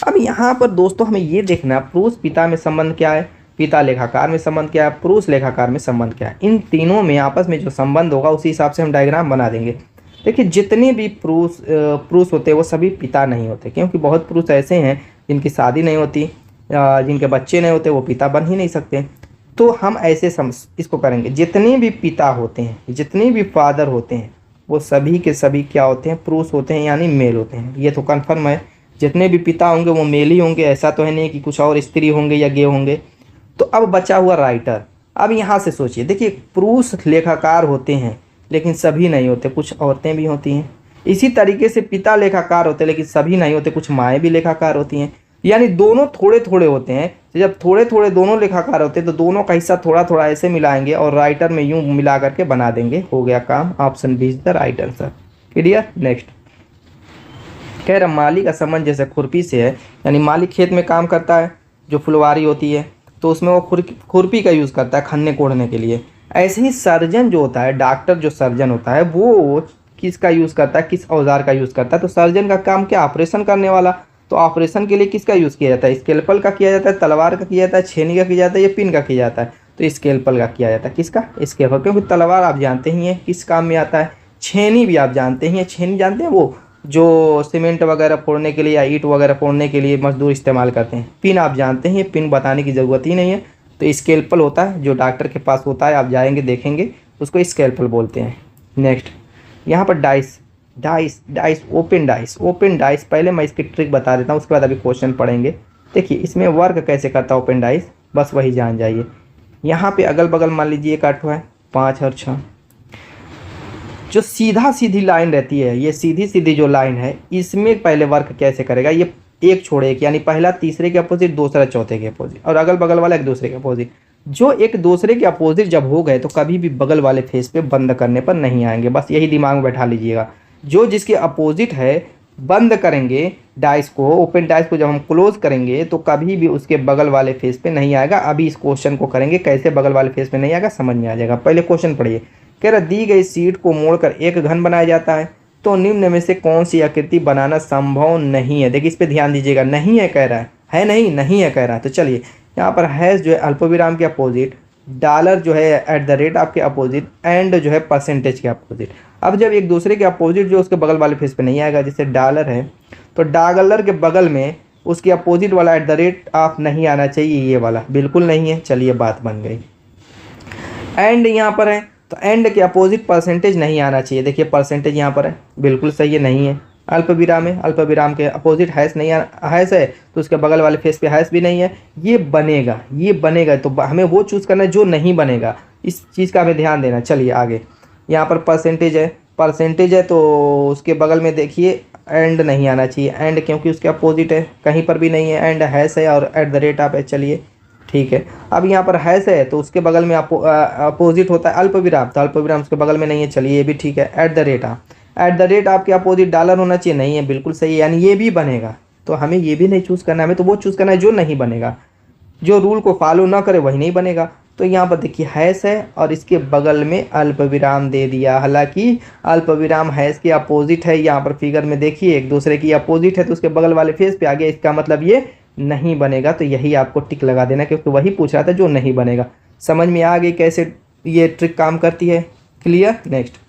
अब यहाँ पर दोस्तों हमें ये देखना है प्रूस पिता में संबंध क्या है, पिता लेखाकार में संबंध क्या है, प्रूस लेखाकार में संबंध क्या है। इन तीनों में आपस में जो संबंध होगा उसी हिसाब से हम डायग्राम बना देंगे। देखिए जितने भी पुरुष होते हैं वो सभी पिता नहीं होते, क्योंकि बहुत पुरुष ऐसे हैं जिनकी शादी नहीं होती, जिनके बच्चे नहीं होते, वो पिता बन ही नहीं सकते। तो हम ऐसे इसको करेंगे, जितने भी पिता होते हैं, जितने भी फादर होते हैं, वो सभी के सभी क्या होते हैं, पुरुष होते हैं, यानी मेल होते हैं। ये तो कन्फर्म है, जितने भी पिता होंगे वो मेल ही होंगे, ऐसा तो है नहीं कि कुछ और स्त्री होंगे या गे होंगे। तो अब बचा हुआ राइटर। अब यहाँ से सोचिए, देखिए पुरुष लेखाकार होते हैं लेकिन सभी नहीं होते, कुछ औरतें भी होती हैं। इसी तरीके से पिता लेखाकार होते हैं लेकिन सभी नहीं होते, कुछ माएँ भी लेखाकार होती हैं। यानी दोनों थोड़े थोड़े होते हैं। तो जब थोड़े थोड़े दोनों लेखाकार होते हैं तो दोनों का हिस्सा थोड़ा थोड़ा ऐसे मिलाएंगे और राइटर में यूं मिला करके बना देंगे, हो गया काम। Option B is the right answer. Clear. Next कह रहा माली का संबंध जैसे खुरपी से है, यानी माली खेत में काम करता है, जो फुलवारी होती है तो उसमें वो खुरपी का यूज़ करता है खन्ने कोड़ने के लिए। ऐसे ही सर्जन जो होता है, डॉक्टर जो सर्जन होता है, वो किसका यूज़ करता है, किस औजार का यूज़ करता है। तो सर्जन का काम क्या, ऑपरेशन करने वाला। तो ऑपरेशन के लिए किसका यूज़ किया जाता है, स्केलपल का किया जाता है, तलवार का किया जाता है, छेनी का किया जाता है या पिन का किया जाता है। तो स्केलपल का किया जाता है। किसका, स्केलपल, क्योंकि तलवार आप जानते ही हैं किस काम में आता है। छेनी भी आप जानते ही हैं, छेनी जानते हैं, वो जो सीमेंट वगैरह फोड़ने के लिए या ईंट वगैरह फोड़ने के लिए मजदूर इस्तेमाल करते हैं। पिन आप जानते हैं, पिन बताने की ज़रूरत ही नहीं है। तो स्केलपल होता है जो डॉक्टर के पास होता है, आप जाएंगे देखेंगे, उसको स्केलपल बोलते हैं। नेक्स्ट यहाँ पर डाइस, डाइस ओपन डाइस। पहले मैं इसकी ट्रिक बता देता हूँ, उसके बाद अभी क्वेश्चन पढ़ेंगे। देखिए इसमें वर्क कैसे करता है ओपन डाइस, बस वही जान जाइए। यहाँ पे अगल बगल मान लीजिए एक 8 है, 5 और 6। जो सीधा सीधी लाइन रहती है, ये सीधी सीधी जो लाइन है, इसमें पहले वर्क कैसे करेगा, ये एक छोड़े एक, यानी पहला तीसरे के अपोजिट, दूसरा चौथे के अपोजिट, और अगल बगल वाला एक दूसरे के अपोजिट। जो एक दूसरे के अपोजिट जब हो गए तो कभी भी बगल वाले फेस पे बंद करने पर नहीं आएंगे, बस यही दिमाग में बैठा लीजिएगा। जो जिसके अपोजिट है बंद करेंगे डाइस को, ओपन डाइस को जब हम क्लोज करेंगे तो कभी भी उसके बगल वाले फेस पे नहीं आएगा। अभी इस क्वेश्चन को करेंगे कैसे बगल वाले फेस पे नहीं आएगा, समझ में आ जाएगा। पहले क्वेश्चन पढ़िए। कह रहा दी गई शीट को मोड़कर एक घन बनाया जाता है, तो निम्न में से कौन सी आकृति बनाना संभव नहीं है। देखिए इस पे ध्यान दीजिएगा, नहीं है कह रहा है नहीं है कह रहा है। तो चलिए यहाँ पर हैश जो है अल्पविराम के अपोजिट, डॉलर जो है एट द रेट आपके अपोजिट, एंड जो है परसेंटेज के अपोजिट। अब जब एक दूसरे के अपोजिट जो उसके बगल वाले फेस पे नहीं आएगा, जैसे डॉलर है तो डॉलर के बगल में उसके अपोजिट वाला एट द रेट ऑफ नहीं आना चाहिए, ये वाला बिल्कुल नहीं है। चलिए बात बन गई। एंड यहाँ पर है तो एंड के अपोजिट परसेंटेज नहीं आना चाहिए। देखिए परसेंटेज यहाँ पर है, बिल्कुल सही है, नहीं है। अल्पविराम है, अल्पविराम के अपोजिट हैश नहीं आना, हैश है तो उसके बगल वाले फेस पे हैश भी नहीं है। ये बनेगा तो हमें वो चूज़ करना है जो नहीं बनेगा, इस चीज़ का हमें ध्यान देना। चलिए आगे, यहाँ पर परसेंटेज है तो उसके बगल में देखिए एंड नहीं आना चाहिए, एंड क्योंकि उसके अपोजिट है, कहीं पर भी नहीं है। एंड हैश है और एट द रेट ऑफ है, चलिए ठीक है। अब यहाँ पर हैश है तो उसके बगल में अपोजिट होता है अल्पविराम, तो अल्पविराम उसके बगल में नहीं है, चलिए ये भी ठीक है। एट द रेट आपके अपोजिट डॉलर होना चाहिए, नहीं है, बिल्कुल सही है, यानी ये भी बनेगा। तो हमें ये भी नहीं चूज़ करना है, हमें तो वो चूज़ करना है जो नहीं बनेगा, जो रूल को फॉलो ना करे वही नहीं बनेगा। तो यहाँ पर देखिए हैश है और इसके बगल में अल्पविराम दे दिया, हालांकि अल्पविराम हैश के अपोजिट है। यहाँ पर फिगर में देखिए एक दूसरे की अपोजिट है तो उसके बगल वाले फेस पे आ गया, इसका मतलब ये नहीं बनेगा। तो यही आपको टिक लगा देना, क्योंकि वही पूछ रहा था जो नहीं बनेगा। समझ में आ गई कैसे ये ट्रिक काम करती है। क्लियर। नेक्स्ट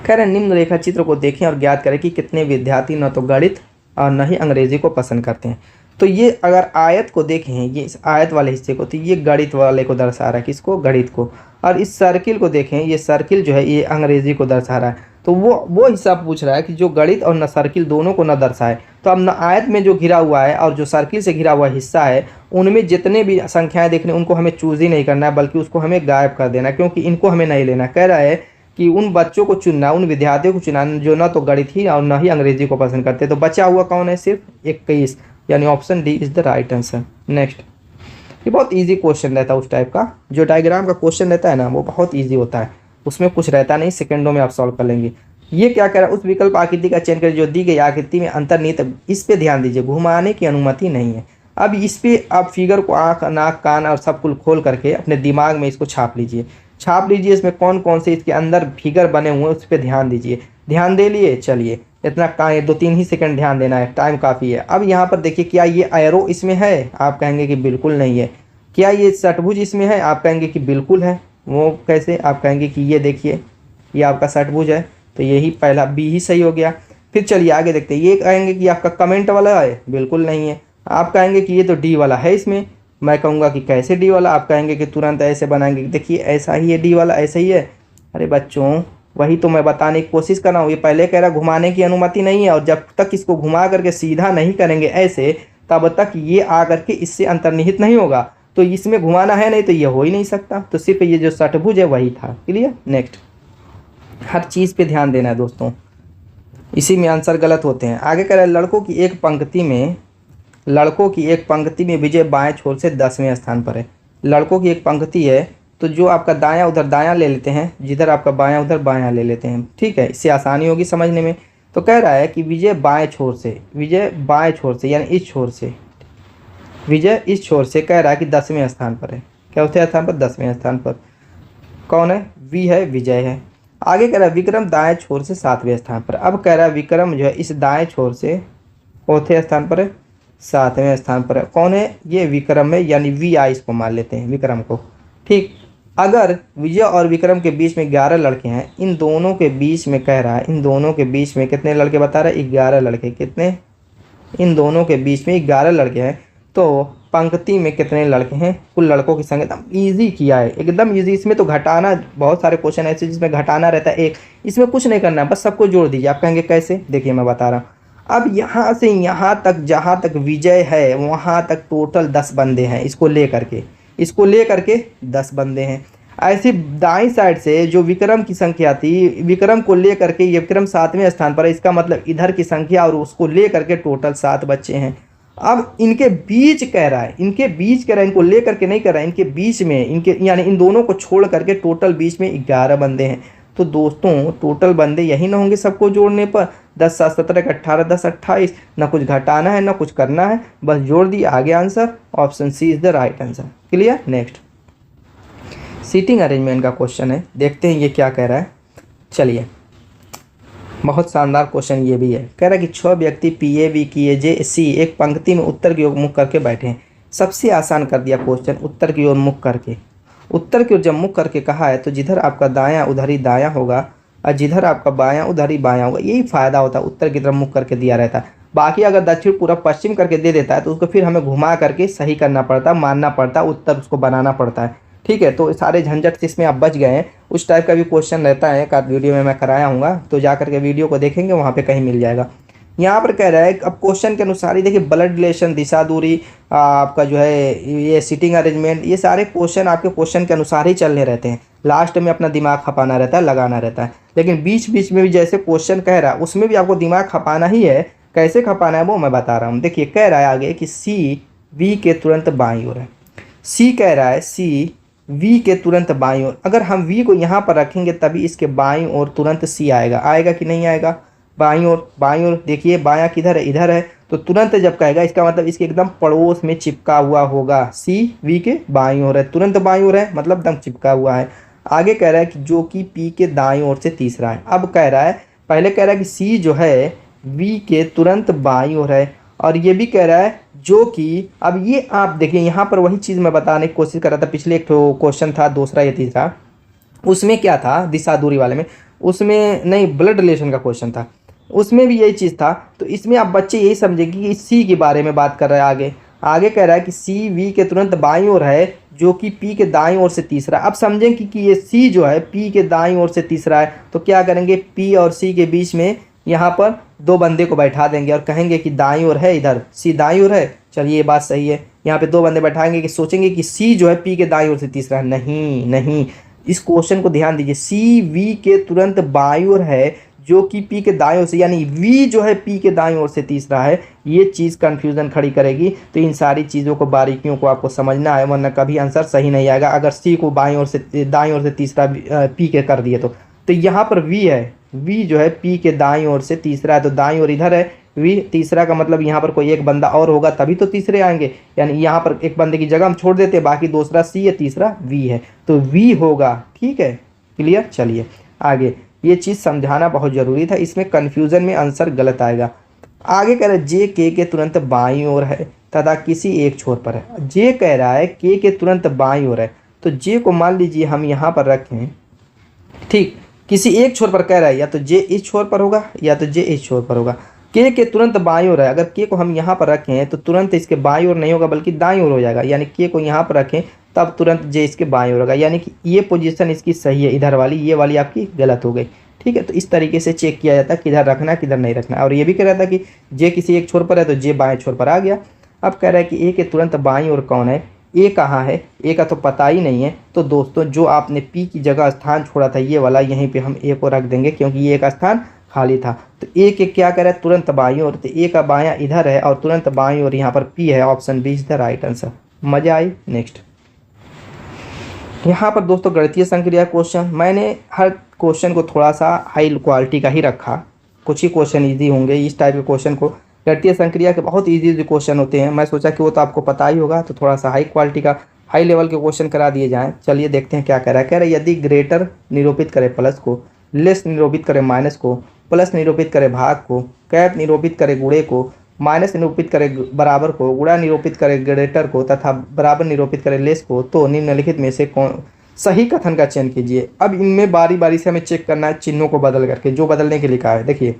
कह रहे निम्न रेखा चित्र को देखें और ज्ञात करें कि कितने विद्यार्थी न तो गणित और न ही अंग्रेजी को पसंद करते हैं। तो ये अगर आयत को देखें, ये इस आयत वाले हिस्से को, तो ये गणित वाले को दर्शा रहा है, किसको, गणित को। और इस सर्किल को देखें, ये सर्किल जो है ये अंग्रेजी को दर्शा रहा है। तो वो हिस्सा पूछ रहा है कि जो गणित और न सर्किल दोनों को न दर्शाए। तो अब न आयत में जो घिरा हुआ है और जो सर्किल से घिरा हुआ हिस्सा है, उनमें जितने भी संख्याएं देखने उनको हमें चूज ही नहीं करना है, बल्कि उसको हमें गायब कर देना, क्योंकि इनको हमें नहीं लेना। कह रहा है कि उन बच्चों को चुनना, उन विद्यार्थियों को चुनना जो न तो गणित ही और न ही अंग्रेजी को पसंद करते। तो बचा हुआ कौन है, सिर्फ 21, यानी option D is the right answer. Next ये बहुत इजी क्वेश्चन रहता है उस टाइप का, जो डायग्राम का क्वेश्चन रहता है ना वो बहुत इजी होता है, उसमें कुछ रहता नहीं, सेकंडों में आप सॉल्व कर लेंगे। ये क्या कह रहा है, उस विकल्प आकृति का चयन करें जो दी गई आकृति में अंतर्निहित, इस पे ध्यान दीजिए, घुमाने की अनुमति नहीं है। अब इस पे आप फिगर को आँख नाक कान और सब कुछ खोल करके अपने दिमाग में इसको छाप लीजिए, इसमें कौन कौन से इसके अंदर फिगर बने हुए हैं उस पर ध्यान दीजिए। ध्यान दे लिए, चलिए इतना 2-3 ही सेकंड ध्यान देना है, टाइम काफ़ी है। अब यहाँ पर देखिए, क्या ये एरो इसमें है, आप कहेंगे कि बिल्कुल नहीं है। क्या ये षटभुज इसमें है, आप कहेंगे कि बिल्कुल है। वो कैसे, आप कहेंगे कि ये देखिए ये आपका षटभुज है। तो यही पहला बी ही सही हो गया। फिर चलिए आगे देखते हैं। ये कहेंगे कि आपका कमेंट वाला है, बिल्कुल नहीं है। आप कहेंगे कि ये तो डी वाला है इसमें, मैं कहूँगा कि कैसे डी वाला, आप कहेंगे कि तुरंत ऐसे बनाएंगे, देखिए ऐसा ही है डी वाला, ऐसा ही है। अरे बच्चों वही तो मैं बताने की कोशिश कर रहा हूँ। ये पहले कह रहा घुमाने की अनुमति नहीं है, और जब तक इसको घुमा करके सीधा नहीं करेंगे ऐसे, तब तक ये आ करके इससे अंतर्निहित नहीं होगा। तो इसमें घुमाना है नहीं तो ये हो ही नहीं सकता। तो सिर्फ ये जो षटभुज है वही था। क्लियर। नेक्स्ट, हर चीज़ पे ध्यान देना है दोस्तों, इसी में आंसर गलत होते हैं। आगे कह रहा है लड़कों की एक पंक्ति में विजय बाएं छोर से 10वें स्थान पर है। लड़कों की एक पंक्ति है तो जो आपका दायां उधर दायां ले लेते हैं, जिधर आपका बायां उधर बायां ले लेते हैं। ठीक है, इससे आसानी होगी समझने में। तो कह रहा है कि विजय बाएं छोर से यानी इस छोर से, विजय इस छोर से कह रहा है कि 10वें स्थान पर है। क्या होते स्थान पर? 10वें स्थान पर। कौन है? वी है, विजय है। आगे कह रहा है विक्रम दाएं छोर से 7वें स्थान पर। अब कह रहा है विक्रम जो है इस दाएं छोर से चौथे स्थान पर है, 7वें स्थान पर है। कौन है? ये विक्रम है, यानी वी आई इसको मान लेते हैं विक्रम को। ठीक, अगर विजय और विक्रम के बीच में 11 लड़के हैं, इन दोनों के बीच में कह रहा है, इन दोनों के बीच में कितने लड़के बता रहा है? 11 लड़के। कितने? इन दोनों के बीच में 11 लड़के हैं। तो पंक्ति में कितने लड़के हैं? कुल लड़कों की संख्या। एकदम ईजी किया है, एकदम ईजी। इसमें तो घटाना, बहुत सारे क्वेश्चन ऐसे जिसमें घटाना रहता है एक, इसमें कुछ नहीं करना है, बस सबको जोड़ दीजिए। आप कहेंगे कैसे? देखिए मैं बता रहा हूँ। अब यहाँ से यहाँ तक, जहाँ तक विजय है वहाँ तक टोटल 10 बंदे हैं। इसको ले करके 10 बंदे हैं। ऐसी दाईं साइड से जो विक्रम की संख्या थी, विक्रम को ले करके ये विक्रम 7वें स्थान पर है, इसका मतलब इधर की संख्या और उसको ले करके टोटल 7 बच्चे हैं। अब इनके बीच कह रहा है, इनको ले करके नहीं कर रहा है, इनके बीच में, इनके यानी इन दोनों को छोड़ करके टोटल बीच में 11 बंदे हैं। तो दोस्तों टोटल बंदे यही ना होंगे सबको जोड़ने पर? 10 7 17 18, 10 28, ना कुछ घटाना है ना कुछ करना है, बस जोड़ दिए, आगे answer. Option C is the right answer. Clear. Next, seating arrangement का क्वेश्चन है, देखते हैं ये क्या कह रहा है। चलिए, बहुत शानदार क्वेश्चन ये भी है। कह रहा है कि 6 व्यक्ति पी ए बी की ए जे सी एक पंक्ति में उत्तर की ओर मुख करके बैठे हैं। सबसे आसान कर दिया क्वेश्चन, उत्तर की ओर मुख करके। उत्तर की ओर जब मुख करके कहा है तो जिधर आपका दायां उधर ही दायां होगा, और जिधर आपका बायां उधर ही बायां होगा। यही फ़ायदा होता है, उत्तर की तरफ मुख करके दिया रहता है। बाकी अगर दक्षिण पूर्व पश्चिम करके दे देता है तो उसको फिर हमें घुमा करके सही करना पड़ता है, मानना पड़ता है, उत्तर उसको बनाना पड़ता है। ठीक है, तो सारे झंझट से इसमें आप बच गए हैं। उस टाइप का भी क्वेश्चन रहता है, एक आध वीडियो में मैं कराया हूँगा, तो जा करके वीडियो को देखेंगे, वहाँ पे कहीं मिल जाएगा। यहाँ पर कह रहा है अब क्वेश्चन के अनुसार ही देखिए, ब्लड रिलेशन, दिशा दूरी, आपका जो है ये सीटिंग अरेंजमेंट, ये सारे क्वेश्चन आपके क्वेश्चन के अनुसार ही चलने रहते हैं। लास्ट में अपना दिमाग खपाना रहता है, लगाना रहता है। लेकिन बीच बीच में भी जैसे क्वेश्चन कह रहा है उसमें भी आपको दिमाग खपाना ही है। कैसे खपाना है वो मैं बता रहा हूँ। देखिए कह रहा है आगे कि सी वी के तुरंत बाईं ओर है। सी कह रहा है सी वी के तुरंत बाईं ओर। अगर हम वी को यहाँ पर रखेंगे तभी इसके बाईं ओर तुरंत सी आएगा। आएगा कि नहीं आएगा? बाईं ओर देखिए, बायां किधर है? इधर है। तो तुरंत जब कहेगा इसका मतलब इसके एकदम पड़ोस में चिपका हुआ होगा। सी वी के बाईं ओर है, तुरंत बाईं ओर है, मतलब एकदम चिपका हुआ है। आगे कह रहा है कि जो कि पी के दाईं ओर से तीसरा है। अब कह रहा है, पहले कह रहा है कि सी जो है वी के तुरंत बाईं ओर है, और ये भी कह रहा है जो कि, अब ये आप देखिए यहाँ पर वही चीज़ मैं बताने की कोशिश कर रहा था। पिछले एक क्वेश्चन था, दूसरा या तीसरा, उसमें क्या था? दिशा दूरी वाले में, उसमें नहीं, ब्लड रिलेशन का क्वेश्चन था, उसमें भी यही चीज़ था। तो इसमें आप बच्चे यही समझेंगे कि सी के बारे में बात कर रहा है। आगे कह रहा है कि सी वी के तुरंत बाईं ओर है, जो कि पी के दाईं ओर से तीसरा। अब समझें कि ये सी जो है पी के दाईं ओर से तीसरा है, तो क्या करेंगे? पी और सी के बीच में यहाँ पर 2 बंदे को बैठा देंगे और कहेंगे कि दाईं ओर है, इधर सी दाईं ओर है। चलिए ये बात सही है। यहाँ पे 2 बंदे बैठाएंगे कि सोचेंगे कि सी जो है पी के दाईं ओर से तीसरा है। नहीं, इस क्वेश्चन को ध्यान दीजिए। सी वी के तुरंत बाईं ओर है, जो कि पी के दाईं ओर से, यानी वी जो है पी के दाईं ओर से तीसरा है। ये चीज़ कन्फ्यूज़न खड़ी करेगी। तो इन सारी चीज़ों को, बारीकियों को आपको समझना है, वरना कभी आंसर सही नहीं आएगा। अगर सी को दाईं ओर से तीसरा पी के कर दिए तो यहाँ पर वी है, वी जो है पी के दाईं ओर से तीसरा है, तो दाईं ओर इधर है, वी तीसरा का मतलब यहाँ पर कोई एक बंदा और होगा तभी तो तीसरे आएंगे। यानी यहाँ पर एक बंदे की जगह हम छोड़ देते, बाकी दूसरा सी है, तीसरा वी है, तो वी होगा। ठीक है, क्लियर। चलिए आगे, ये चीज़ समझाना बहुत ज़रूरी था, इसमें कन्फ्यूज़न में आंसर गलत आएगा। आगे कह रहा है जे के तुरंत बाईं ओर है तथा किसी एक छोर पर है। जे कह रहा है के तुरंत बाईं ओर है, तो जे को मान लीजिए हम यहाँ पर रखें। ठीक, किसी एक छोर पर कह रहा है या तो जे इस छोर पर होगा या तो जे इस छोर पर होगा। के तुरंत बाईं ओर है, अगर के को हम यहाँ पर रखें तो तुरंत इसके बाईं ओर नहीं होगा बल्कि दाईं ओर हो जाएगा, यानी के को यहाँ पर रखें तब तुरंत जे इसके बाईं ओर होगा, यानी कि ये पोजीशन इसकी सही है इधर वाली, ये वाली आपकी गलत हो गई। ठीक है, तो इस तरीके से चेक किया जाता है किधर रखना है किधर नहीं रखना है। और ये भी कह रहा था कि जे किसी एक छोर पर है तो जे बाएं छोर पर आ गया। अब कह रहा है कि ए के तुरंत बाईं ओर कौन है, ए कहाँ है, ए का तो पता ही नहीं है। तो दोस्तों जो आपने पी की जगह स्थान छोड़ा था ये वाला, यहीं पे हम ए को रख देंगे क्योंकि ये एक स्थान खाली था। तो ए के क्या करे तुरंत बाईं ओर, तो ए का बायां इधर है और तुरंत बाईं ओर यहाँ पर पी है। Option B is the right answer. मजा आई। नेक्स्ट यहाँ पर दोस्तों गणितीय संक्रिया क्वेश्चन, मैंने हर क्वेश्चन को थोड़ा सा हाई क्वालिटी का ही रखा, कुछ ही क्वेश्चन ईजी होंगे। इस टाइप के क्वेश्चन को गणितीय संक्रिया के बहुत ईजी क्वेश्चन होते हैं, मैं सोचा कि वो तो आपको पता ही होगा, तो थोड़ा सा हाई क्वालिटी का हाई लेवल के क्वेश्चन करा दिए जाएँ। चलिए देखते हैं क्या कह रहा है। कह रहा है यदि ग्रेटर निरूपित करे प्लस को, लेस निरूपित करे माइनस को, प्लस निरूपित करे भाग को, कैप निरूपित करे गुणे को, माइनस निरूपित करे बराबर को, गुणा निरूपित करे ग्रेटर को तथा बराबर निरूपित करे लेस को, तो निम्नलिखित में से कौन सही कथन का चयन कीजिए। अब इनमें बारी बारी से हमें चेक करना है चिन्हों को बदल करके, जो बदलने के लिखा है। देखिए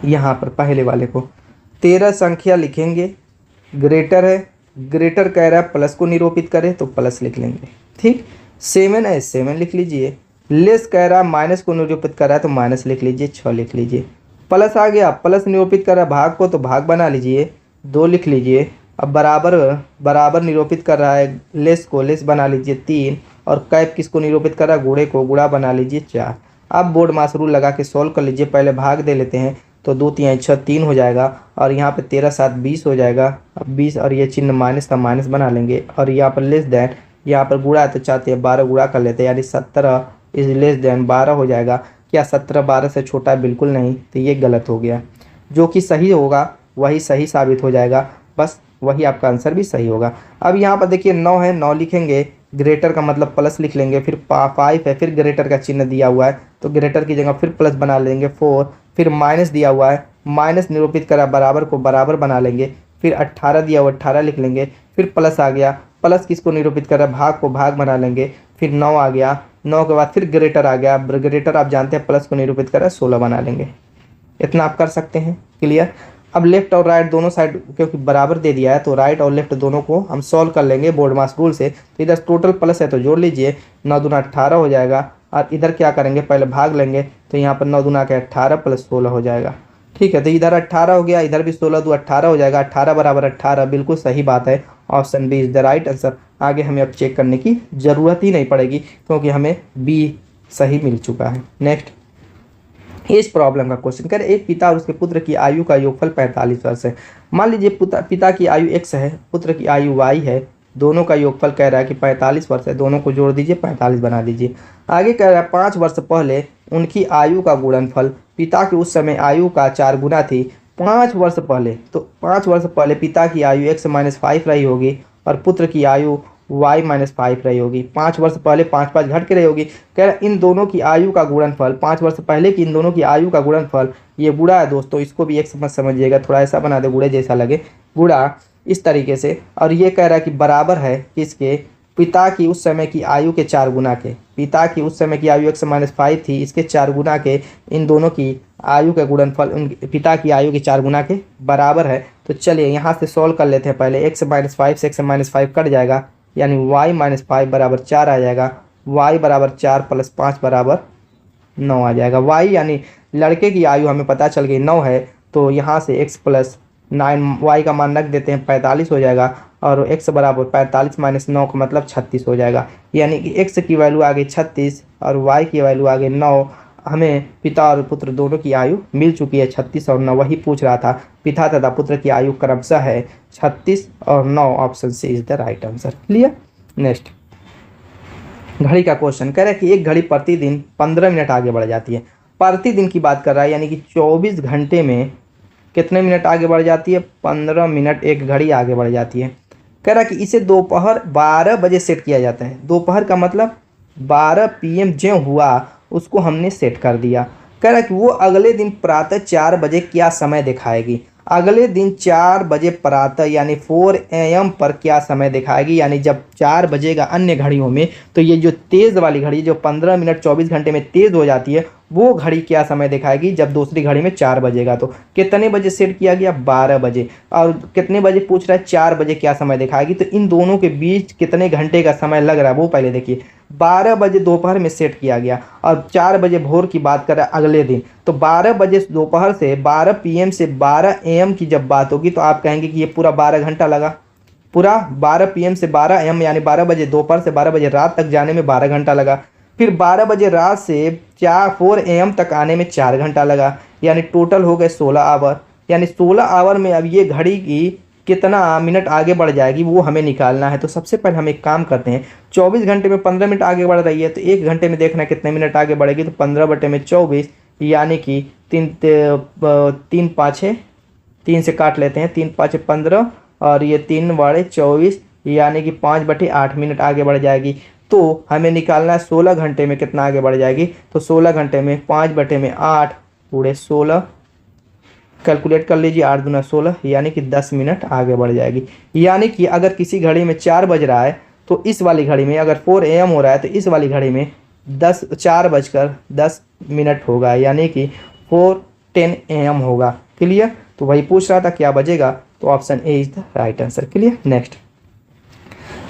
यहाँ पर पहले वाले को 13 संख्या लिखेंगे, ग्रेटर है, ग्रेटर कह रहा है प्लस को निरूपित करे तो प्लस लिख लेंगे। ठीक, 7 है 7 लिख लीजिए, लेस कह रहा है माइनस को निरूपित कर रहा है तो माइनस लिख लीजिए, 6 लिख लीजिए। प्लस आ गया, प्लस निरूपित कर रहा है भाग को तो भाग बना लीजिए, 2 लिख लीजिए। अब बराबर निरूपित कर रहा है लेस को, लेस बना लीजिए 3, और कैप किसको निरूपित कर रहा है गुणे को, गुणा बना लीजिए 4। अब बोर्ड मास रूल लगा के सॉल्व कर लीजिए, पहले भाग दे लेते हैं तो 2 3 6 3 हो जाएगा, और यहाँ पे 13 7 20 हो जाएगा। अब 20 और ये चिन्ह माइनस था माइनस बना लेंगे, और यहाँ पर लेस दैन, यहाँ पर गुणा है तो चाहते हैं 12 गुणा कर लेते हैं, यानी 17 इज लेस दैन 12 हो जाएगा। क्या 17 12 से छोटा है? बिल्कुल नहीं, तो ये गलत हो गया। जो कि सही होगा वही सही साबित हो जाएगा, बस वही आपका आंसर भी सही होगा। अब यहाँ पर देखिए 9 है, 9 लिखेंगे, ग्रेटर का मतलब प्लस लिख लेंगे, फिर 5 है, फिर ग्रेटर का चिन्ह दिया हुआ है तो ग्रेटर की जगह फिर प्लस बना लेंगे 4, फिर माइनस दिया हुआ है, माइनस निरूपित करा बराबर को बराबर बना लेंगे, फिर 18 दिया हुआ 18 लिख लेंगे, फिर प्लस आ गया, प्लस किसको निरूपित कर रहा है भाग को भाग बना लेंगे, फिर 9 आ गया, 9 के बाद फिर ग्रेटर आ गया, ग्रेटर आप जानते हैं प्लस को निरूपित कर रहा है 16 बना लेंगे। इतना आप कर सकते हैं, क्लियर। अब लेफ्ट और राइट दोनों साइड क्योंकि बराबर दे दिया है तो राइट और लेफ्ट दोनों को हम सॉल्व कर लेंगे बोर्ड मास रूल से। तो इधर टोटल प्लस है तो जोड़ लीजिए, 9 दूना 18 हो जाएगा, और इधर क्या करेंगे पहले भाग लेंगे, तो यहाँ पर 9 दूना के 18 प्लस 16 हो जाएगा। ठीक है, तो इधर 18 हो गया, इधर भी 16 2 18 हो जाएगा, 18 बराबर 18 बिल्कुल सही बात है। Option B is the right answer. आगे हमें अब चेक करने की ज़रूरत ही नहीं पड़ेगी क्योंकि हमें बी सही मिल चुका है। नेक्स्ट इस प्रॉब्लम का क्वेश्चन कह रहे एक पिता और उसके पुत्र की आयु का योगफल 45 वर्ष है। मान लीजिए पिता की आयु x है, पुत्र की आयु y है, दोनों का योगफल कह रहा है कि 45 वर्ष है, दोनों को जोड़ दीजिए 45 बना दीजिए। आगे कह रहा है 5 वर्ष पहले उनकी आयु का गुणनफल, पिता की उस समय आयु का 4 गुना थी 5 वर्ष पहले, तो 5 वर्ष पहले पिता की आयु x - 5 रही होगी और पुत्र की आयु y - 5 रही होगी। 5 वर्ष पहले 5 5 घट के रही होगी। कह रहा इन दोनों की आयु का गुणनफल, 5 वर्ष पहले की इन दोनों की आयु का गुणनफल, ये गुणा है दोस्तों, इसको भी एक समझिएगा, थोड़ा ऐसा बना दे गुणे जैसा लगे, गुणा इस तरीके से। और ये कह रहा है कि बराबर है किसके, पिता की उस समय की आयु के 4 गुना के, पिता की उस समय की आयु x - 5 थी, इसके 4 गुना के इन दोनों की आयु का गुणनफल उन पिता की आयु के 4 गुना के बराबर है। तो चलिए यहाँ से सॉल्व कर लेते हैं। पहले x - 5 से x - 5 कट जाएगा, यानी y - 5 बराबर 4 आ जाएगा, y बराबर 4 प्लस 5 बराबर 9 आ जाएगा। y यानी लड़के की आयु हमें पता चल गई 9 है, तो यहाँ से x + 9 y का मान रख देते हैं 45 हो जाएगा, और x बराबर 45 - 9 का मतलब 36 हो जाएगा। यानी कि x की वैल्यू आ गई 36 और y की वैल्यू आ गई 9। हमें पिता और पुत्र दोनों की आयु मिल चुकी है 36 और 9। वही पूछ रहा था, पिता तथा पुत्र की आयु क्रमशः है 36 और 9। Option C is the right answer. Clear. Next घड़ी का क्वेश्चन कह रहा है कि एक घड़ी प्रतिदिन 15 मिनट आगे बढ़ जाती है। प्रतिदिन की बात कर रहा है, यानी कि 24 घंटे में कितने मिनट आगे बढ़ जाती है, 15 मिनट एक घड़ी आगे बढ़ जाती है। कह रहा है कि इसे दोपहर 12 बजे सेट किया जाता है। दोपहर का मतलब 12 PM जो हुआ उसको हमने सेट कर दिया। कह रहा है कि वो अगले दिन प्रातः 4 बजे क्या समय दिखाएगी। अगले दिन 4 बजे प्रातः यानी 4 AM पर क्या समय दिखाएगी। यानी जब 4 बजेगा अन्य घड़ियों में, तो ये जो तेज़ वाली घड़ी जो 15 मिनट 24 घंटे में तेज़ हो जाती है, वो घड़ी क्या समय दिखाएगी जब दूसरी घड़ी में 4 बजेगा। तो कितने बजे सेट किया गया, 12 बजे। और कितने बजे पूछ रहा है, 4 बजे क्या समय दिखाएगी। तो इन दोनों के बीच कितने घंटे का समय लग रहा है वो पहले देखिए। 12 बजे दोपहर में सेट किया गया और 4 बजे भोर की बात कर रहा है अगले दिन। तो 12 बजे दोपहर से 12 PM से 12 AM की जब बात होगी तो आप कहेंगे कि ये पूरा 12 घंटा लगा। पूरा 12 PM से 12 AM यानी 12 बजे दोपहर से 12 बजे रात तक जाने में 12 घंटा लगा। फिर 12 बजे रात से 4 AM तक आने में 4 घंटा लगा। यानी टोटल हो गए 16 आवर। यानी 16 आवर में अब ये घड़ी की कितना मिनट आगे बढ़ जाएगी वो हमें निकालना है। तो सबसे पहले हम एक काम करते हैं, 24 घंटे में 15 मिनट आगे बढ़ रही है तो 1 घंटे में देखना कितने मिनट आगे बढ़ेगी। तो 15/24 यानी कि 3 5 3 से काट लेते हैं, 3 5 15 और ये 3 × 24 यानी कि 5/8 मिनट आगे बढ़ जाएगी। तो हमें निकालना है 16 घंटे में कितना आगे बढ़ जाएगी। तो 16 घंटे में 5/8 पूरे 16 कैलकुलेट कर लीजिए, 8 दूना 16 यानी कि 10 मिनट आगे बढ़ जाएगी। यानी कि अगर किसी घड़ी में 4 बज रहा है तो इस वाली घड़ी में अगर 4 AM हो रहा है तो इस वाली घड़ी में 4:10 होगा, यानी कि 4:10 AM होगा। क्लियर। तो वही पूछ रहा था क्या बजेगा, तो option A is the right answer. Clear. Next,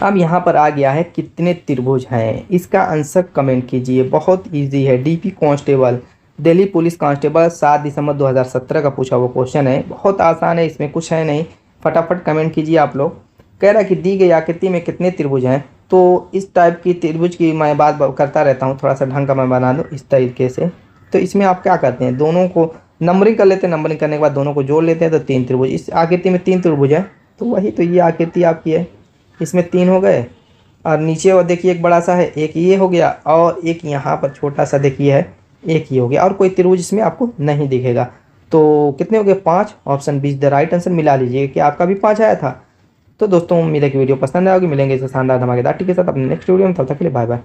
अब यहाँ पर आ गया है कितने त्रिभुज हैं। इसका आंसर कमेंट कीजिए, बहुत इजी है। DP constable, Delhi police constable 7 दिसंबर 2017 का पूछा वो क्वेश्चन है, बहुत आसान है, इसमें कुछ है नहीं। फटाफट कमेंट कीजिए आप लोग। कह रहा है कि दी गई आकृति में कितने त्रिभुज हैं। तो इस टाइप की त्रिभुज की मैं बात करता रहता हूँ, थोड़ा सा ढंग का मैं बना दूँ इस तरीके से। तो इसमें आप क्या करते हैं, दोनों को नंबरिंग कर लेते हैं, नंबरिंग करने के बाद दोनों को जोड़ लेते हैं तो 3 त्रिभुज। इस आकृति में 3 त्रिभुज है, तो वही तो ये आकृति आपकी है, इसमें 3 हो गए। और नीचे और देखिए एक बड़ा सा है, एक ये हो गया और एक यहाँ पर छोटा सा देखिए है, एक ये हो गया। और कोई त्रिभुज इसमें आपको नहीं दिखेगा। तो कितने हो गए, 5। Option be the right answer. मिला लीजिए कि आपका भी 5 आया था। तो दोस्तों उम्मीद है कि वीडियो पसंद आएगी। मिलेंगे इस शानदार धमाकेदार टिप के साथ अपने नेक्स्ट वीडियो में, तब तक के लिए बाय बाय।